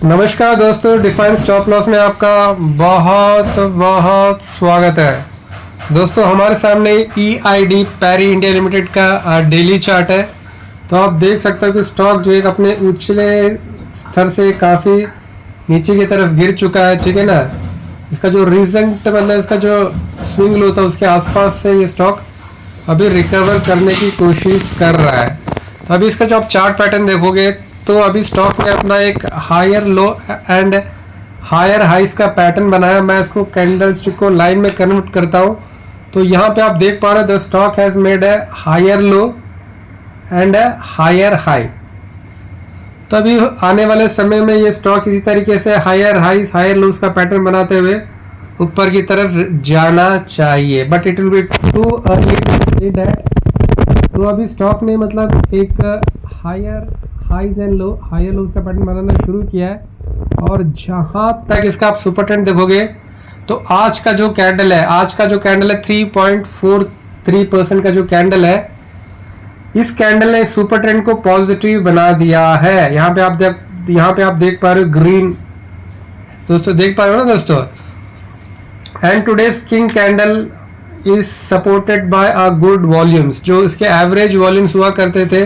नमस्कार दोस्तों, define stop loss में आपका बहुत बहुत स्वागत है। दोस्तों हमारे सामने EID पैरी इंडिया लिमिटेड का डेली चार्ट है। तो आप देख सकते हो कि स्टॉक जो एक अपने ऊंचले स्तर से काफ़ी नीचे की तरफ गिर चुका है, ठीक है ना। इसका जो रीसेंट मतलब इसका जो स्विंग लो था उसके आसपास से ये स्टॉक अभी रिकवर करने की कोशिश कर रहा है। तो अभी इसका जो आप चार्ट पैटर्न देखोगे तो अभी स्टॉक ने अपना एक हायर लो एंड हायर हाइस का पैटर्न बनाया। मैं इसको कैंडल स्टिक को लाइन में कन्वर्ट करता हूँ। तो यहाँ पे आप देख पा रहे हो the stock has made a higher low and a higher high. तो अभी आने वाले समय में ये स्टॉक इसी तरीके से हायर हाइस हायर लोस का पैटर्न बनाते हुए ऊपर की तरफ जाना चाहिए, but it will be too early to say that. तो अभी स्टॉक ने मतलब एक higher highs and low higher lows का पैटर्न बनाना शुरू किया है। और जहां तक इसका आप सुपर ट्रेंड देखोगे तो आज का जो कैंडल है 3.43% का जो कैंडल है, इस कैंडल ने सुपर ट्रेंड को पॉजिटिव बना दिया है। यहाँ पे आप देख पा रहे हो ग्रीन, दोस्तों देख पा रहे हो ना दोस्तों। And today's king candle is supported by a good volumes. जो इसके एवरेज वॉल्यूम्स हुआ करते थे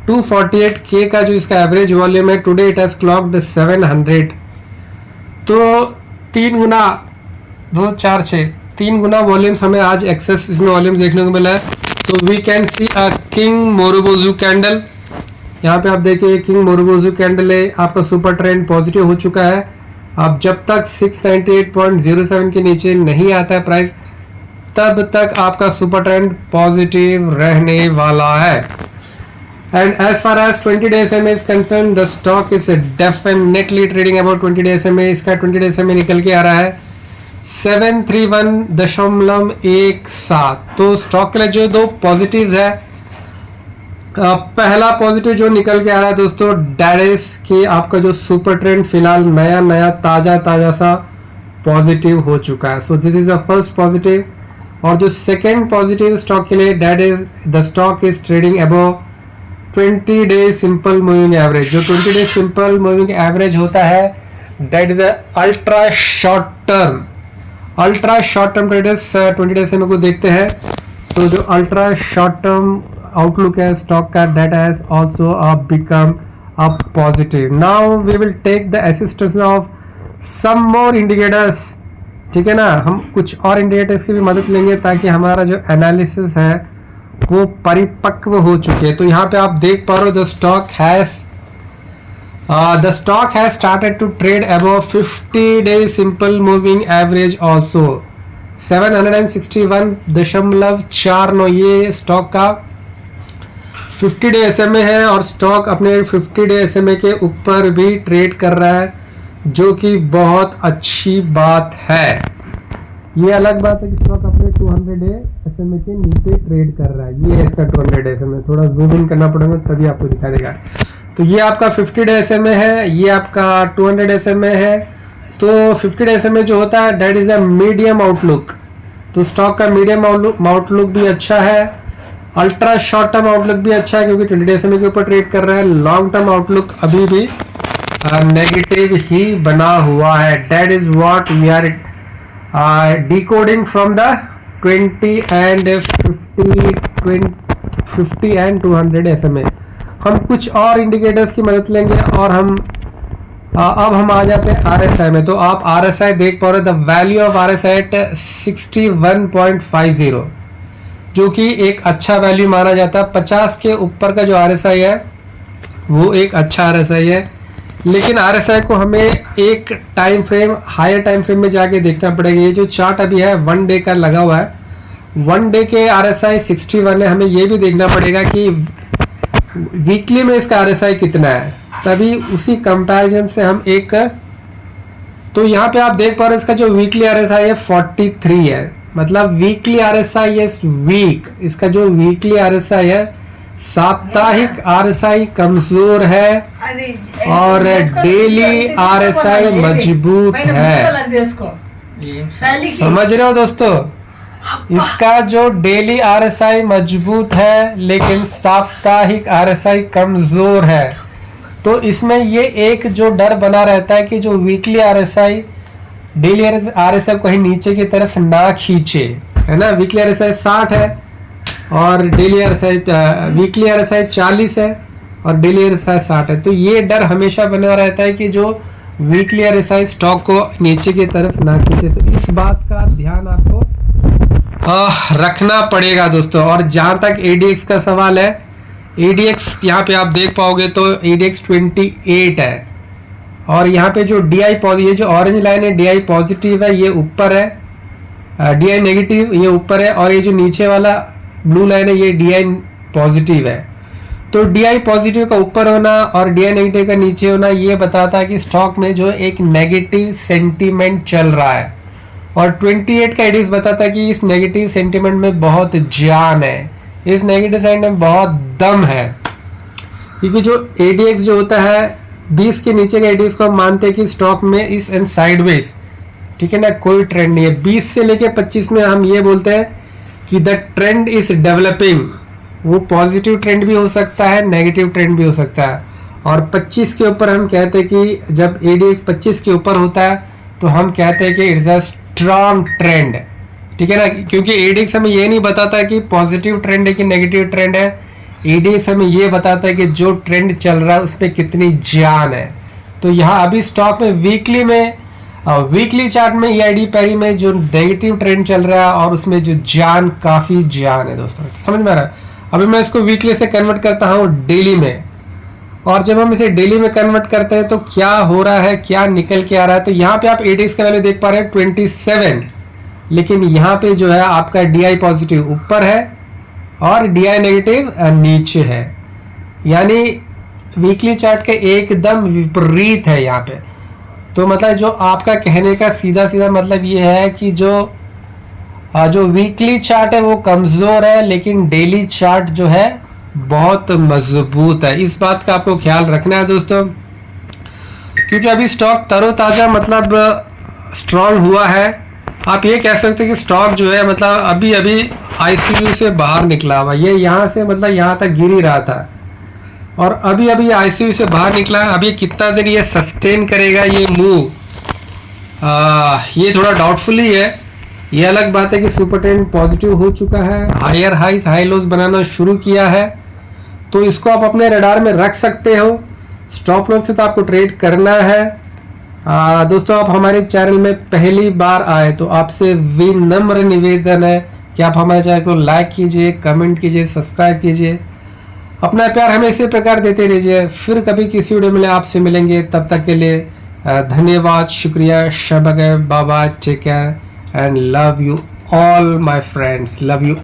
248K का जो इसका एवरेज वॉल्यूम है, टुडे इट हैज क्लॉक्ड 700। तो 3 गुना 2 4 6 3 गुना वॉल्यूम्स हमें आज एक्सेस इसमें वॉल्यूम्स देखने को मिला है। तो we can see a king मोरुबोजू कैंडल। यहाँ पे आप देखिए किंग मोरुबोजू कैंडल है, आपका सुपर ट्रेंड पॉजिटिव हो चुका है। अब जब तक 698.07 के नीचे नहीं आता है प्राइस, तब तक आपका सुपर ट्रेंड पॉजिटिव रहने वाला है। And as far as 20-day SMA is concerned, the stock is definitely trading about 20-day SMA। इसका 20-day SMA निकल के आ रहा है 731.17। तो स्टॉक के लिए जो दो पॉजिटिव्स है, पहला पॉजिटिव जो निकल के आ रहा है दोस्तों, दैट इज कि आपका जो सुपर ट्रेंड फिलहाल नया ताजा सा पॉजिटिव हो चुका है। So this is the first positive. और जो सेकेंड पॉजिटिव स्टॉक के लिए, that is the stock is trading above 20-day simple moving average. जो 20-day सिंपल मूविंग एवरेज होता है, that is ultra short term traders 20-day समय को देखते हैं। तो जो अल्ट्रा शॉर्ट टर्म आउटलुक है स्टॉक का, that has also become a positive. Now we will take the assistance of some more indicators, ठीक है ना। हम कुछ और इंडिकेटर्स की भी मदद लेंगे ताकि हमारा जो एनालिसिस है वो परिपक्व हो चुके। तो यहाँ पे आप देख पा रहे हो the stock has started to trade above 50-day simple moving average also. 761.49 ये स्टॉक का 50-day SMA है। और स्टॉक अपने 50-day SMA के ऊपर भी ट्रेड कर रहा है, जो कि बहुत अच्छी बात है। ये अलग बात है कि स्टॉक अपने 200-day SMA के नीचे ट्रेड कर रहा है। ये है इसका 200-day SMA, थोड़ा जूम इन करना पड़ेगा तभी आपको दिखा देगा। तो ये आपका 50-day SMA है, ये आपका 200-day SMA है। तो 50-day SMA जो होता है that is a medium outlook. तो स्टॉक का मीडियम आउटलुक भी अच्छा है, अल्ट्रा शॉर्ट टर्म आउटलुक भी अच्छा है क्योंकि 20-day SMA के ऊपर ट्रेड कर रहा है। लॉन्ग टर्म आउटलुक अभी भी नेगेटिव ही बना हुआ है। That is what we are decoding from the 20 and 50 and 200 SMA। हम कुछ और इंडिकेटर्स की मदद लेंगे और अब हम आ जाते हैं RSI में। तो आप RSI देख पा रहे हो, the value of RSI at 61.50, जो कि एक अच्छा वैल्यू माना जाता है। 50 के ऊपर का जो RSI है वो एक अच्छा RSI है, लेकिन RSI को हमें एक time frame higher time frame में जाके देखना पड़ेगा। ये जो चार्ट अभी है 1 डे का लगा हुआ है, 1 डे के RSI 61 है। हमें ये भी देखना पड़ेगा कि वीकली में इसका RSI कितना है, तभी उसी कंपैरिजन से हम एक। तो यहाँ पे आप देख पा रहे हो इसका जो वीकली RSI है 43 है, मतलब वीकली RSI इज वीक। इसका जो वीकली RSI है, साप्ताहिक RSI कमजोर है और डेली RSI मजबूत है। समझ रहे हो दोस्तों, इसका जो डेली RSI मजबूत है लेकिन साप्ताहिक RSI कमजोर है। तो इसमें ये एक जो डर बना रहता है कि जो वीकली आरएसआई डेली आरएसआई कहीं नीचे की तरफ ना खींचे, है ना। वीकली आरएसआई 60 है और डेली आरएसआई वीकली आरएसआई 40 है और डेली आरएसआई 60 है। तो ये डर हमेशा बना रहता है कि जो वीकली आरएसआई स्टॉक को नीचे की तरफ ना खींचे। तो इस बात का ध्यान आपको रखना पड़ेगा दोस्तों। और जहां तक एडीएक्स का सवाल है, एडीएक्स यहाँ पे आप देख पाओगे तो एडीएक्स 28 है और यहाँ पे जो डीआई पॉजिटिव, ये जो ऑरेंज लाइन है डीआई पॉजिटिव है, ये ऊपर है, डीआई नेगेटिव ये ऊपर है, और ये जो नीचे वाला ब्लू लाइन है ये डीआई पॉजिटिव है। तो डीआई पॉजिटिव का ऊपर होना और डीआई नेगेटिव का नीचे होना ये बताता है कि स्टॉक में जो एक नेगेटिव सेंटीमेंट चल रहा है। और 28 का एडीएक्स बताता है कि इस नेगेटिव सेंटीमेंट में बहुत जान है, इस नेगेटिव सेंटीमेंट में बहुत दम है। क्योंकि जो एडीएक्स जो होता है 20 के नीचे का एडीएक्स को हम मानते हैं कि स्टॉक में इस एंड साइडवेज, ठीक है ना, कोई ट्रेंड नहीं है। 20 से लेके 25 में हम ये बोलते हैं कि द ट्रेंड इज डेवलपिंग। वो पॉजिटिव ट्रेंड भी हो सकता है, नेगेटिव ट्रेंड भी हो सकता है। और 25 के ऊपर हम कहते हैं कि जब एडीएक्स 25 के ऊपर होता है तो हम कहते हैं कि इट्स अ स्ट्रॉन्ग ट्रेंड, ठीक है ना। क्योंकि एडीएक्स हमें ये नहीं बताता कि पॉजिटिव ट्रेंड है कि नेगेटिव ट्रेंड है, एडीएक्स हमें ये बताता है कि जो ट्रेंड चल रहा है उसमें कितनी जान है। तो यहाँ अभी स्टॉक में वीकली चार्ट में ईआईडी पैरी में जो नेगेटिव ट्रेंड चल रहा है और उसमें जो जान, काफी जान है दोस्तों, समझ में आ रहा है। अभी मैं इसको वीकली से कन्वर्ट करता हूँ डेली में, और जब हम इसे डेली में कन्वर्ट करते हैं तो क्या हो रहा है, क्या निकल के आ रहा है। तो यहाँ पे आप एडीएक्स का वैल्यू देख पा रहे हैं 27, लेकिन यहाँ पे जो है आपका डीआई पॉजिटिव ऊपर है और डीआई नेगेटिव नीचे है, यानी वीकली चार्ट के एकदम विपरीत है यहाँ पे। तो मतलब जो आपका कहने का सीधा सीधा मतलब ये है कि जो वीकली चार्ट है वो कमजोर है, लेकिन डेली चार्ट जो है बहुत मजबूत है। इस बात का आपको ख्याल रखना है दोस्तों, क्योंकि अभी स्टॉक तरोताजा मतलब स्ट्रांग हुआ है। आप ये कह सकते हैं कि स्टॉक जो है मतलब अभी अभी आईसीयू से बाहर निकला हुआ, ये यहाँ से मतलब यहाँ तक गिर ही रहा था और अभी अभी आईसीयू से बाहर निकला। अभी कितना देर ये सस्टेन करेगा ये मूव, ये थोड़ा डाउटफुल ही है। ये अलग बात है कि सुपर ट्रेंड पॉजिटिव हो चुका है, हायर हाइस हाई लोज बनाना शुरू किया है, तो इसको आप अपने रडार में रख सकते हो। स्टॉप लॉस से तो आपको ट्रेड करना है। दोस्तों आप हमारे चैनल में पहली बार आए तो आपसे विनम्र निवेदन है कि आप हमारे चैनल को लाइक कीजिए, कमेंट कीजिए, सब्सक्राइब कीजिए, अपना प्यार हमें इसी प्रकार देते रहिए। फिर कभी किसी वीडियो में आपसे मिलेंगे, तब तक के लिए धन्यवाद, शुक्रिया, शब बाबा, take care and love you all my friends, love you